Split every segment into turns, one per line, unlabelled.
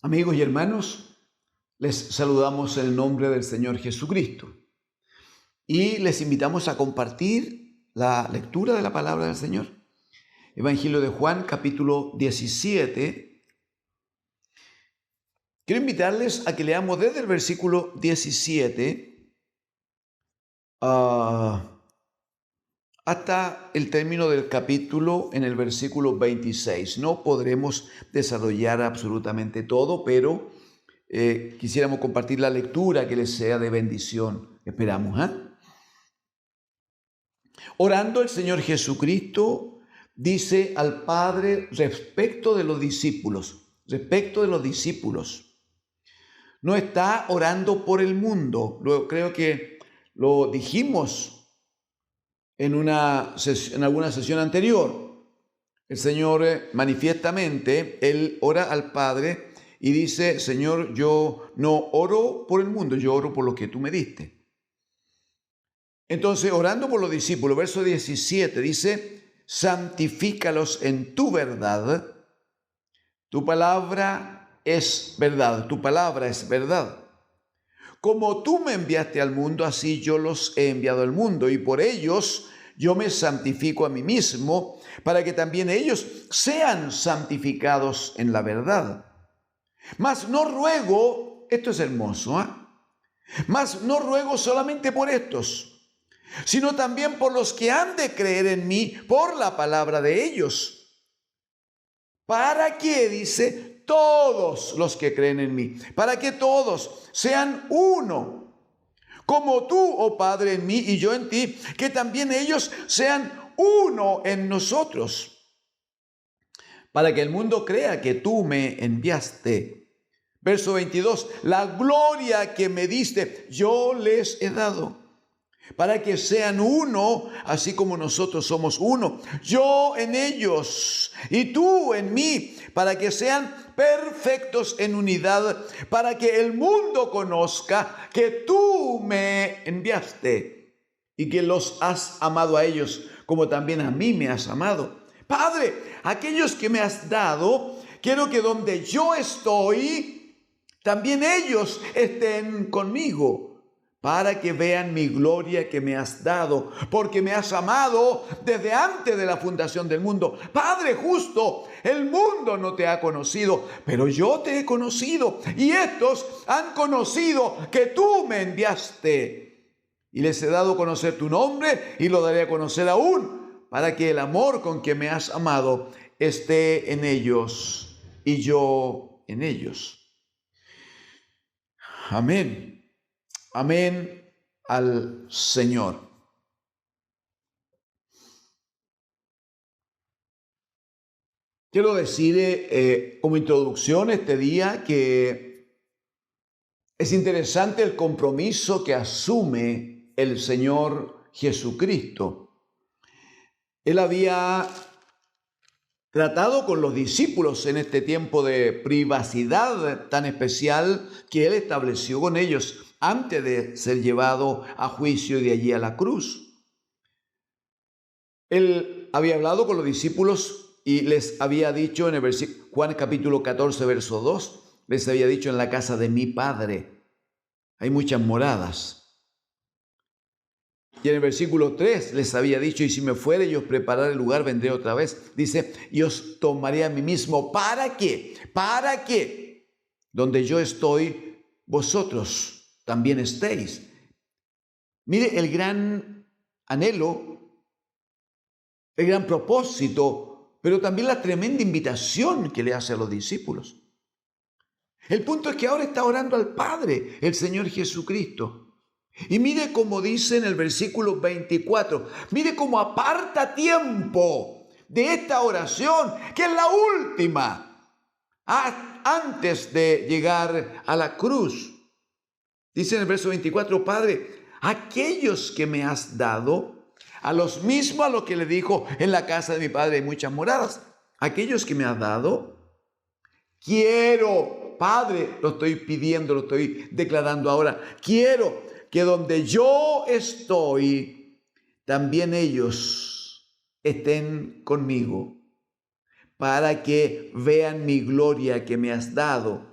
Amigos y hermanos, les saludamos en el nombre del Señor Jesucristo y les invitamos a compartir la lectura de la palabra del Señor. Evangelio de Juan, capítulo 17. Quiero invitarles a que leamos desde el versículo 17 hasta el término del capítulo en el versículo 26. No podremos desarrollar absolutamente todo, pero quisiéramos compartir la lectura que les sea de bendición. Esperamos, Orando, el Señor Jesucristo dice al Padre respecto de los discípulos. No está orando por el mundo. Creo que lo dijimos en alguna sesión anterior. El Señor manifiestamente, Él ora al Padre y dice: Señor, yo no oro por el mundo, yo oro por lo que tú me diste. Entonces, orando por los discípulos, verso 17 dice: santifícalos en tu verdad, tu palabra es verdad, tu palabra es verdad. Como tú me enviaste al mundo, así yo los he enviado al mundo, y por ellos yo me santifico a mí mismo, para que también ellos sean santificados en la verdad. Mas no ruego, esto es hermoso, mas no ruego solamente por estos, sino también por los que han de creer en mí por la palabra de ellos. ¿Para qué? Dice, todos los que creen en mí, para que todos sean uno, como tú, oh Padre, en mí y yo en ti, que también ellos sean uno en nosotros, para que el mundo crea que tú me enviaste. Verso 22, la gloria que me diste, yo les he dado, para que sean uno, así como nosotros somos uno, yo en ellos y tú en mí, para que sean perfectos en unidad, para que el mundo conozca que tú me enviaste y que los has amado a ellos, como también a mí me has amado. Padre, aquellos que me has dado, quiero que donde yo estoy, también ellos estén conmigo, para que vean mi gloria que me has dado, porque me has amado desde antes de la fundación del mundo. Padre justo, el mundo no te ha conocido, pero yo te he conocido, y estos han conocido que tú me enviaste. Y les he dado a conocer tu nombre, y lo daré a conocer aún, para que el amor con que me has amado esté en ellos, y yo en ellos. Amén. Amén al Señor. Quiero decir como introducción este día que es interesante el compromiso que asume el Señor Jesucristo. Él había tratado con los discípulos en este tiempo de privacidad tan especial que Él estableció con ellos antes de ser llevado a juicio y de allí a la cruz. Él había hablado con los discípulos y les había dicho en el versículo Juan capítulo 14, verso 2, les había dicho: en la casa de mi Padre hay muchas moradas. Y en el versículo 3 les había dicho: y si me fuere y os prepararé el lugar, vendré otra vez. Dice: y os tomaré a mí mismo. ¿Para qué? Para que donde yo estoy, vosotros también estéis. Mire el gran anhelo, el gran propósito, pero también la tremenda invitación que le hace a los discípulos. El punto es que ahora está orando al Padre, el Señor Jesucristo. Y mire cómo dice en el versículo 24, mire cómo aparta tiempo de esta oración, que es la última, antes de llegar a la cruz. Dice en el verso 24, Padre, aquellos que me has dado, a los mismos a los que le dijo: en la casa de mi Padre hay muchas moradas, aquellos que me has dado, quiero, Padre, lo estoy pidiendo, lo estoy declarando ahora, quiero que donde yo estoy, también ellos estén conmigo, para que vean mi gloria que me has dado,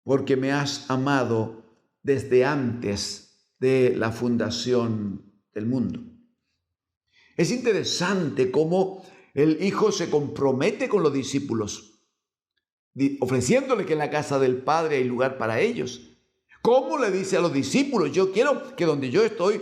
porque me has amado desde antes de la fundación del mundo. Es interesante cómo el Hijo se compromete con los discípulos, ofreciéndole que en la casa del Padre hay lugar para ellos. ¿Cómo le dice a los discípulos? Yo quiero que donde yo estoy,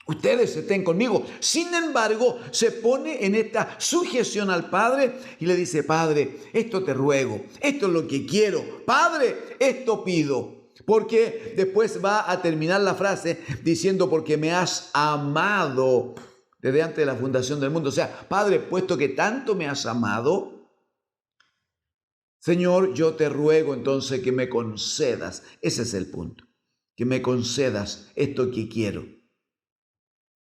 ustedes estén conmigo. Sin embargo, se pone en esta sujeción al Padre y le dice: Padre, esto te ruego, esto es lo que quiero. Padre, esto pido. Porque después va a terminar la frase diciendo: porque me has amado desde antes de la fundación del mundo. O sea, Padre, puesto que tanto me has amado, Señor, yo te ruego entonces que me concedas. Ese es el punto. Que me concedas esto que quiero.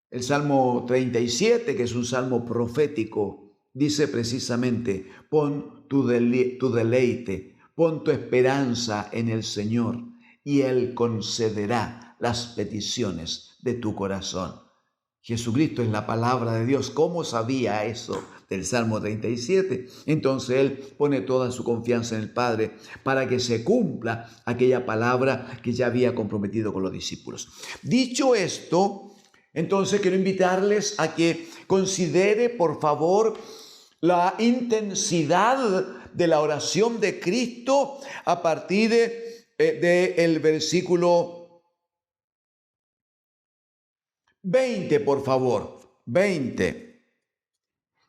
El Salmo 37, que es un salmo profético, dice precisamente: pon tu deleite, pon tu esperanza en el Señor, y Él concederá las peticiones de tu corazón. Jesucristo es la palabra de Dios. ¿Cómo sabía eso del Salmo 37? Entonces Él pone toda su confianza en el Padre para que se cumpla aquella palabra que ya había comprometido con los discípulos. Dicho esto, entonces quiero invitarles a que considere, por favor, la intensidad de la oración de Cristo a partir del versículo 20, por favor, 20.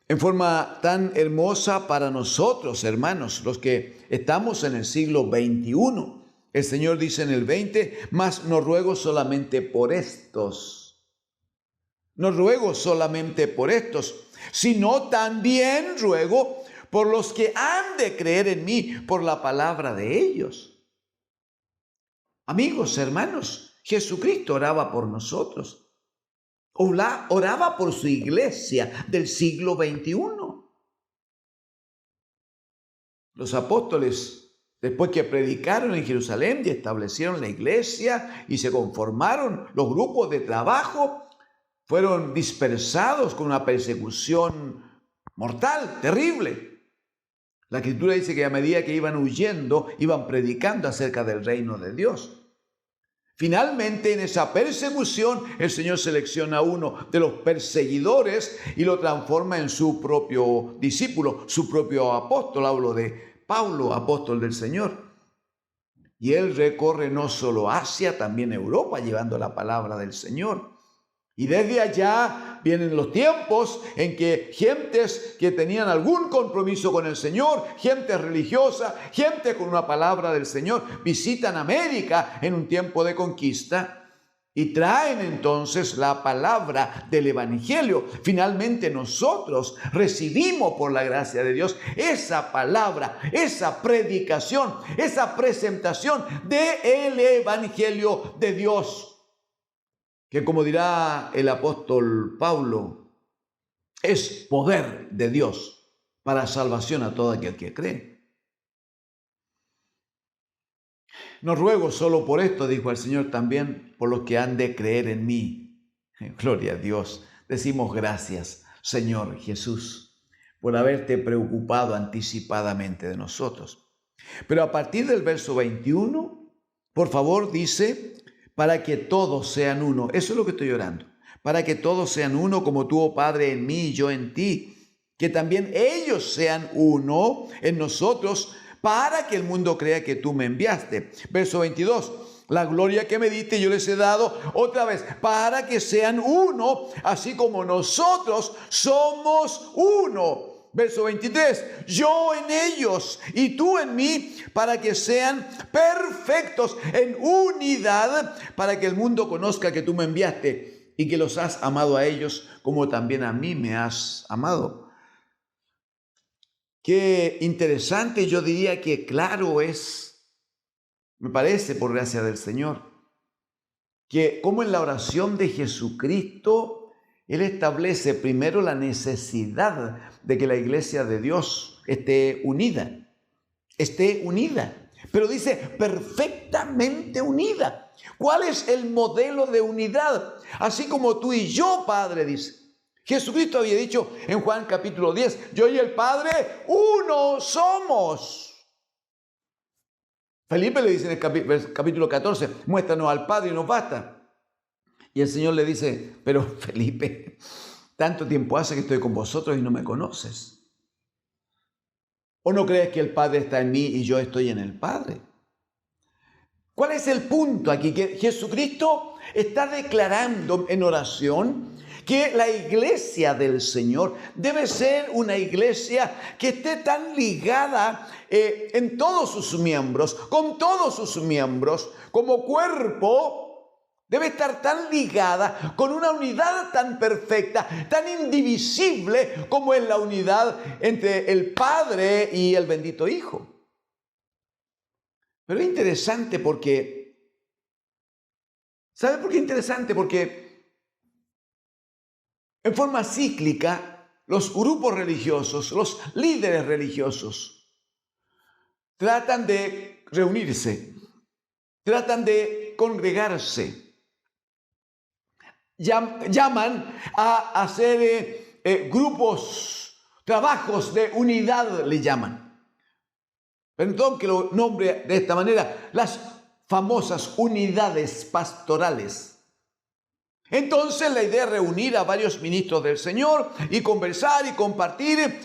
En forma tan hermosa para nosotros, hermanos, los que estamos en el siglo XXI. El Señor dice en el 20: mas no ruego solamente por estos. No ruego solamente por estos, sino también ruego por los que han de creer en mí por la palabra de ellos. Amigos, hermanos, Jesucristo oraba por nosotros. Oraba por su iglesia del siglo XXI. Los apóstoles, después que predicaron en Jerusalén y establecieron la iglesia y se conformaron los grupos de trabajo, fueron dispersados con una persecución mortal, terrible. La Escritura dice que a medida que iban huyendo, iban predicando acerca del reino de Dios. Finalmente, en esa persecución, el Señor selecciona a uno de los perseguidores y lo transforma en su propio discípulo, su propio apóstol. Hablo de Pablo, apóstol del Señor. Y él recorre no solo Asia, también Europa, llevando la palabra del Señor. Y desde allá vienen los tiempos en que gentes que tenían algún compromiso con el Señor, gente religiosa, gente con una palabra del Señor, visitan América en un tiempo de conquista y traen entonces la palabra del Evangelio. Finalmente nosotros recibimos por la gracia de Dios esa palabra, esa predicación, esa presentación del Evangelio de Dios, que, como dirá el apóstol Pablo, es poder de Dios para salvación a todo aquel que cree. No ruego solo por esto, dijo el Señor, también por los que han de creer en mí. Gloria a Dios. Decimos gracias, Señor Jesús, por haberte preocupado anticipadamente de nosotros. Pero a partir del verso 21, por favor, dice: para que todos sean uno. Eso es lo que estoy orando. Para que todos sean uno, como tú, oh Padre, en mí y yo en ti. Que también ellos sean uno en nosotros, para que el mundo crea que tú me enviaste. Verso 22. La gloria que me diste yo les he dado, otra vez, para que sean uno, así como nosotros somos uno. Verso 23, yo en ellos y tú en mí, para que sean perfectos en unidad, para que el mundo conozca que tú me enviaste y que los has amado a ellos como también a mí me has amado. Qué interesante, yo diría que claro es, me parece, por gracia del Señor, que como en la oración de Jesucristo, Él establece primero la necesidad de que la iglesia de Dios esté unida, pero dice perfectamente unida. ¿Cuál es el modelo de unidad? Así como tú y yo, Padre, dice. Jesucristo había dicho en Juan capítulo 10, yo y el Padre uno somos. Felipe le dice en el capítulo 14, muéstranos al Padre y nos basta. Y el Señor le dice, pero Felipe, tanto tiempo hace que estoy con vosotros y no me conoces. ¿O no crees que el Padre está en mí y yo estoy en el Padre? ¿Cuál es el punto aquí? Que Jesucristo está declarando en oración que la iglesia del Señor debe ser una iglesia que esté tan ligada en todos sus miembros, con todos sus miembros, como cuerpo. Debe estar tan ligada con una unidad tan perfecta, tan indivisible como es la unidad entre el Padre y el bendito Hijo. Pero es interesante porque, ¿sabe por qué es interesante? Porque en forma cíclica, los grupos religiosos, los líderes religiosos, tratan de reunirse, tratan de congregarse, llaman a hacer grupos, trabajos de unidad, le llaman. Perdón que lo nombre de esta manera, las famosas unidades pastorales. Entonces la idea es reunir a varios ministros del Señor y conversar y compartir.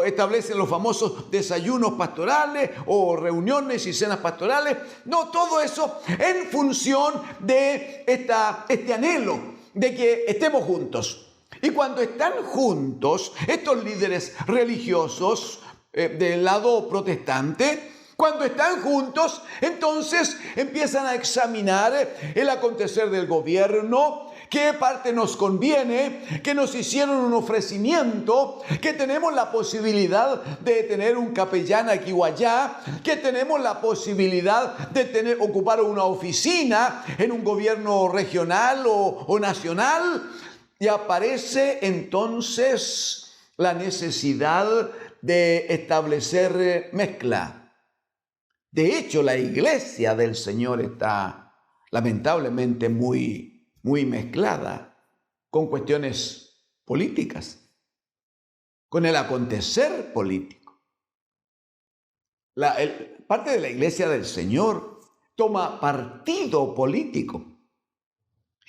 Establecen los famosos desayunos pastorales o reuniones y cenas pastorales. No, todo eso en función de este anhelo de que estemos juntos. Y cuando están juntos, estos líderes religiosos del lado protestante, cuando están juntos, entonces empiezan a examinar el acontecer del gobierno, qué parte nos conviene, que nos hicieron un ofrecimiento, que tenemos la posibilidad de tener un capellán aquí o allá, que tenemos la posibilidad de ocupar una oficina en un gobierno regional o nacional, y aparece entonces la necesidad de establecer mezcla. De hecho, la iglesia del Señor está lamentablemente muy mezclada con cuestiones políticas, con el acontecer político. Parte de la iglesia del Señor toma partido político.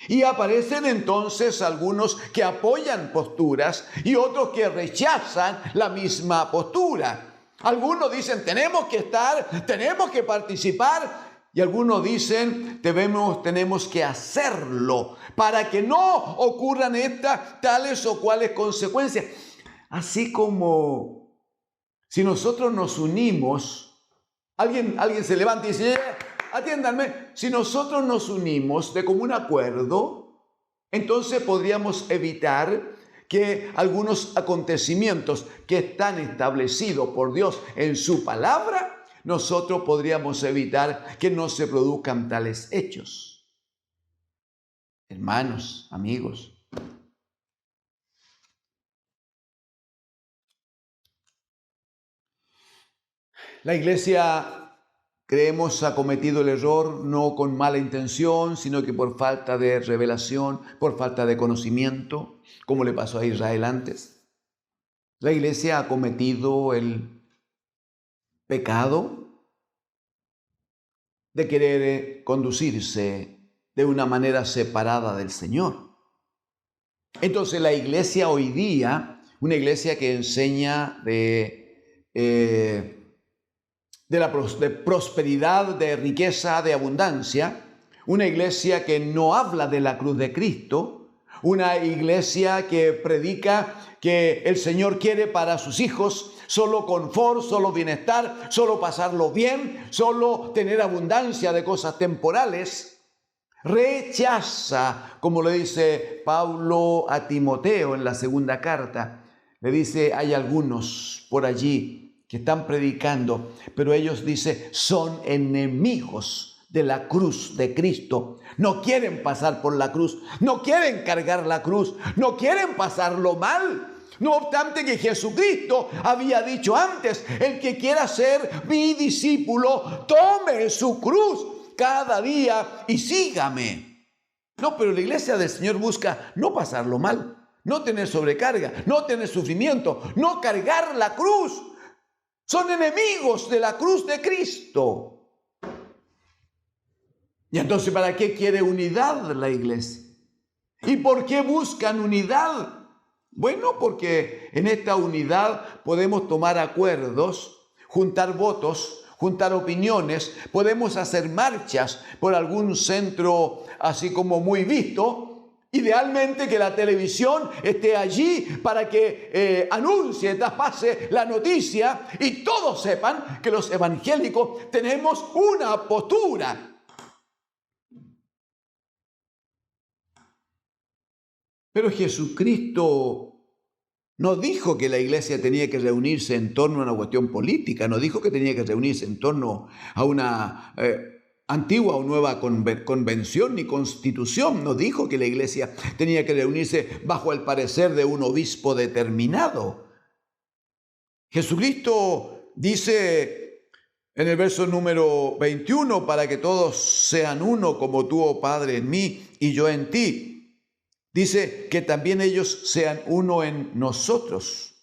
Y aparecen entonces algunos que apoyan posturas y otros que rechazan la misma postura. Algunos dicen, tenemos que estar, tenemos que participar. Y algunos dicen, tenemos que hacerlo para que no ocurran estas tales o cuales consecuencias. Así como si nosotros nos unimos, alguien se levanta y dice, atiéndanme, si nosotros nos unimos de común acuerdo, entonces podríamos evitar que algunos acontecimientos que están establecidos por Dios en su palabra, nosotros podríamos evitar que no se produzcan tales hechos. Hermanos, amigos, la iglesia, creemos, ha cometido el error no con mala intención, sino que por falta de revelación, por falta de conocimiento, como le pasó a Israel antes. La iglesia ha cometido el pecado de querer conducirse de una manera separada del Señor. Entonces la iglesia hoy día, una iglesia que enseña de prosperidad, de riqueza, de abundancia, una iglesia que no habla de la cruz de Cristo, una iglesia que predica que el Señor quiere para sus hijos solo confort, solo bienestar, solo pasarlo bien, solo tener abundancia de cosas temporales. Rechaza, como le dice Pablo a Timoteo en la segunda carta, le dice, hay algunos por allí que están predicando, pero ellos, dice, son enemigos de la cruz de Cristo. No quieren pasar por la cruz, no quieren cargar la cruz, no quieren pasarlo mal. No obstante que Jesucristo había dicho antes, el que quiera ser mi discípulo, tome su cruz cada día y sígame. No, pero la iglesia del Señor busca no pasarlo mal, no tener sobrecarga, no tener sufrimiento, no cargar la cruz. Son enemigos de la cruz de Cristo. Y entonces, ¿para qué quiere unidad la iglesia? ¿Y por qué buscan unidad? Bueno, porque en esta unidad podemos tomar acuerdos, juntar votos, juntar opiniones, podemos hacer marchas por algún centro así como muy visto. Idealmente que la televisión esté allí para que anuncie, traspase la noticia y todos sepan que los evangélicos tenemos una postura. Pero Jesucristo no dijo que la iglesia tenía que reunirse en torno a una cuestión política, no dijo que tenía que reunirse en torno a una antigua o nueva convención ni constitución, no dijo que la iglesia tenía que reunirse bajo el parecer de un obispo determinado. Jesucristo dice en el verso número 21, para que todos sean uno como tú, oh Padre, en mí y yo en ti. Dice que también ellos sean uno en nosotros.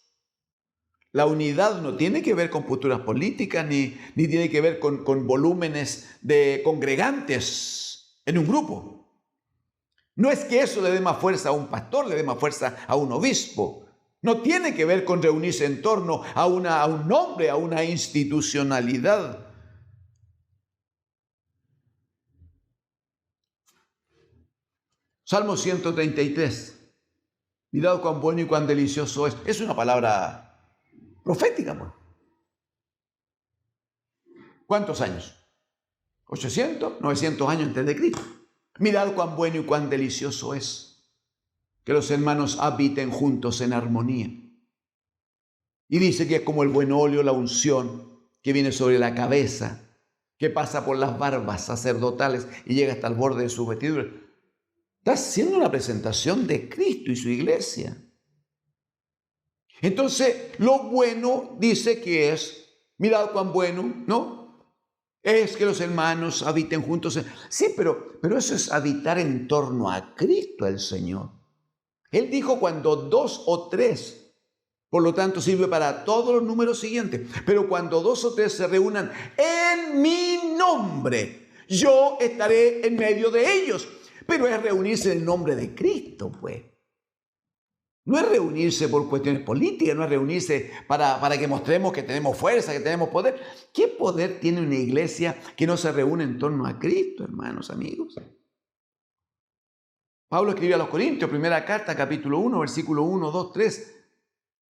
La unidad no tiene que ver con posturas políticas ni tiene que ver con volúmenes de congregantes en un grupo. No es que eso le dé más fuerza a un pastor, le dé más fuerza a un obispo. No tiene que ver con reunirse en torno a un nombre, a una institucionalidad. Salmo 133. Mirad cuán bueno y cuán delicioso es. Es una palabra profética, pues. ¿Cuántos años? 800, 900 años antes de Cristo. Mirad cuán bueno y cuán delicioso es que los hermanos habiten juntos en armonía. Y dice que es como el buen óleo, la unción que viene sobre la cabeza, que pasa por las barbas sacerdotales y llega hasta el borde de su vestidura. Está haciendo una presentación de Cristo y su iglesia. Entonces, lo bueno dice que es, mirad cuán bueno, ¿no? Es que los hermanos habiten juntos. Sí, pero eso es habitar en torno a Cristo el Señor. Él dijo cuando 2 o 3, por lo tanto sirve para todos los números siguientes, pero cuando 2 o 3 se reúnan en mi nombre, yo estaré en medio de ellos. Pero es reunirse en el nombre de Cristo, pues. No es reunirse por cuestiones políticas, no es reunirse para que mostremos que tenemos fuerza, que tenemos poder. ¿Qué poder tiene una iglesia que no se reúne en torno a Cristo, hermanos, amigos? Pablo escribió a los Corintios, primera carta, capítulo 1, versículo 1, 2, 3.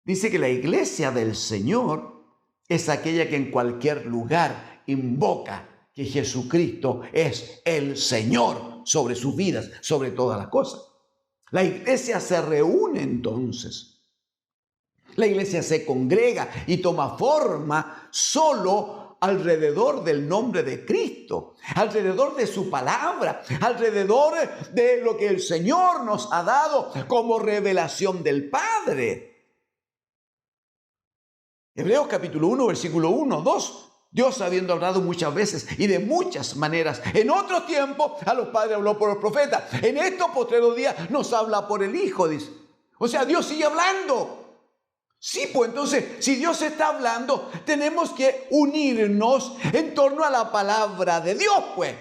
Dice que la iglesia del Señor es aquella que en cualquier lugar invoca que Jesucristo es el Señor sobre sus vidas, sobre todas las cosas. La iglesia se reúne entonces. La iglesia se congrega y toma forma solo alrededor del nombre de Cristo, alrededor de su palabra, alrededor de lo que el Señor nos ha dado como revelación del Padre. Hebreos capítulo 1, versículo 1, 2. Dios, habiendo hablado muchas veces y de muchas maneras, en otro tiempo a los padres habló por los profetas. En estos postreros días nos habla por el Hijo, dice. O sea, Dios sigue hablando. Sí, pues entonces, si Dios está hablando, tenemos que unirnos en torno a la palabra de Dios, pues.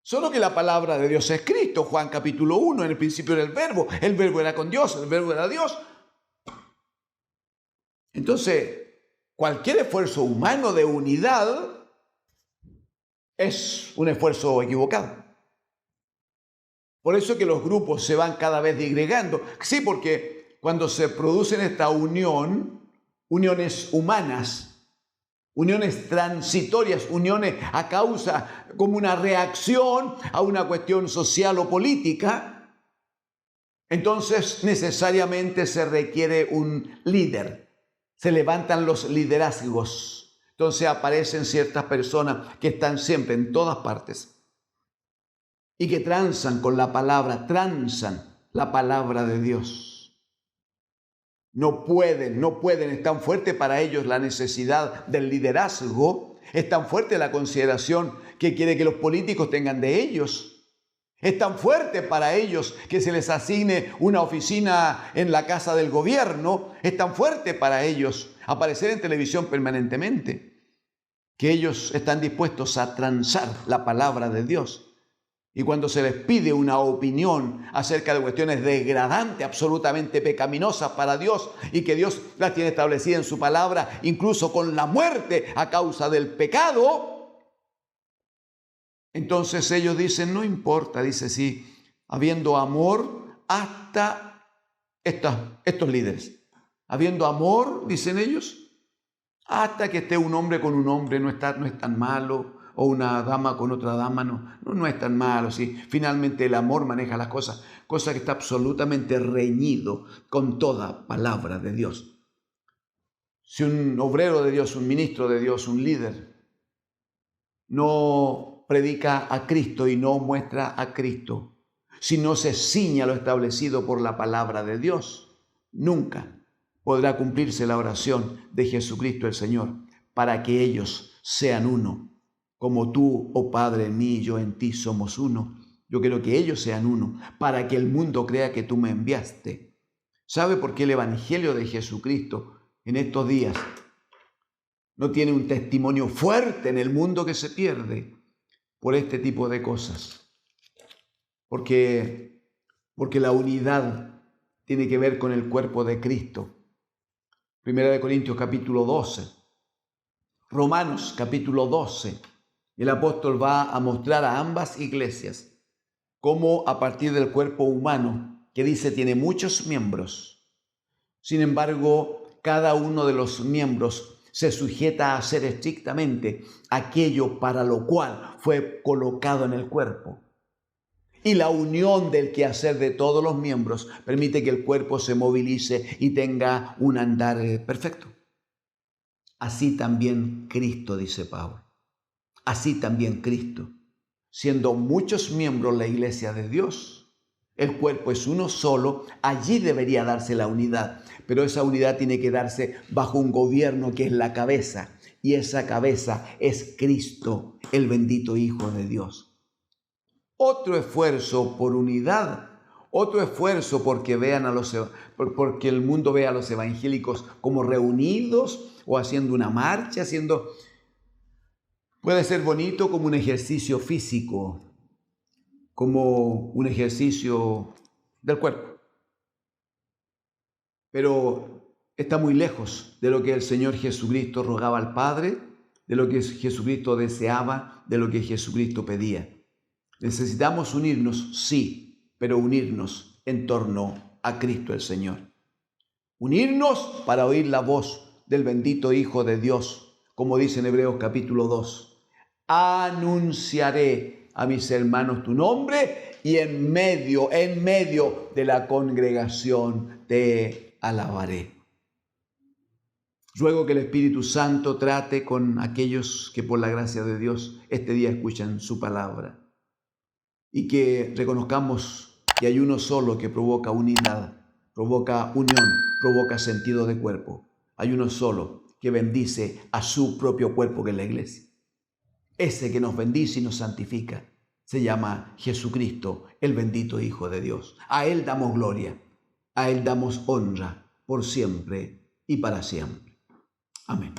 Solo que la palabra de Dios es Cristo. Juan capítulo 1, en el principio era el verbo era con Dios, el verbo era Dios. Entonces, cualquier esfuerzo humano de unidad es un esfuerzo equivocado. Por eso que los grupos se van cada vez disgregando. Sí, porque cuando se producen esta uniones humanas, uniones transitorias, uniones a causa como una reacción a una cuestión social o política, entonces necesariamente se requiere un líder. Se levantan los liderazgos. Entonces aparecen ciertas personas que están siempre en todas partes y que transan la palabra de Dios. No pueden, es tan fuerte para ellos la necesidad del liderazgo, es tan fuerte la consideración que quiere que los políticos tengan de ellos. Es tan fuerte para ellos que se les asigne una oficina en la casa del gobierno. Es tan fuerte para ellos aparecer en televisión permanentemente que ellos están dispuestos a transar la palabra de Dios. Y cuando se les pide una opinión acerca de cuestiones degradantes, absolutamente pecaminosas para Dios, y que Dios las tiene establecidas en su palabra, incluso con la muerte a causa del pecado, entonces ellos dicen, no importa, dice sí, habiendo amor hasta estos líderes. Habiendo amor, dicen ellos, hasta que esté un hombre con un hombre, no es tan malo, o una dama con otra dama, no es tan malo. ¿Sí? Finalmente el amor maneja las cosas, cosa que está absolutamente reñido con toda palabra de Dios. Si un obrero de Dios, un ministro de Dios, un líder, no predica a Cristo y no muestra a Cristo, si no se ciña lo establecido por la palabra de Dios, nunca podrá cumplirse la oración de Jesucristo el Señor para que ellos sean uno. Como tú, oh Padre, en mí y yo en ti somos uno. Yo quiero que ellos sean uno para que el mundo crea que tú me enviaste. ¿Sabe por qué el Evangelio de Jesucristo en estos días no tiene un testimonio fuerte en el mundo que se pierde? Por este tipo de cosas. Porque la unidad tiene que ver con el cuerpo de Cristo. Primera de Corintios capítulo 12. Romanos capítulo 12. El apóstol va a mostrar a ambas iglesias cómo a partir del cuerpo humano, que dice tiene muchos miembros, sin embargo, cada uno de los miembros se sujeta a hacer estrictamente aquello para lo cual fue colocado en el cuerpo. Y la unión del quehacer de todos los miembros permite que el cuerpo se movilice y tenga un andar perfecto. Así también Cristo, dice Pablo. Así también Cristo. Siendo muchos miembros la iglesia de Dios, el cuerpo es uno solo, allí debería darse la unidad. Pero esa unidad tiene que darse bajo un gobierno que es la cabeza. Y esa cabeza es Cristo, el bendito Hijo de Dios. Otro esfuerzo por unidad, otro esfuerzo porque el mundo vea a los evangélicos como reunidos o haciendo una marcha, puede ser bonito como un ejercicio físico, como un ejercicio del cuerpo. Pero está muy lejos de lo que el Señor Jesucristo rogaba al Padre, de lo que Jesucristo deseaba, de lo que Jesucristo pedía. Necesitamos unirnos, sí, pero unirnos en torno a Cristo el Señor. Unirnos para oír la voz del bendito Hijo de Dios, como dice en Hebreos capítulo 2. Anunciaré a mis hermanos tu nombre y en medio de la congregación te alabaré. Ruego que el Espíritu Santo trate con aquellos que por la gracia de Dios este día escuchan su palabra. Y que reconozcamos que hay uno solo que provoca unidad, provoca unión, provoca sentido de cuerpo. Hay uno solo que bendice a su propio cuerpo, que es la iglesia. Ese que nos bendice y nos santifica se llama Jesucristo, el bendito Hijo de Dios. A Él damos gloria, a Él damos honra por siempre y para siempre. Amén.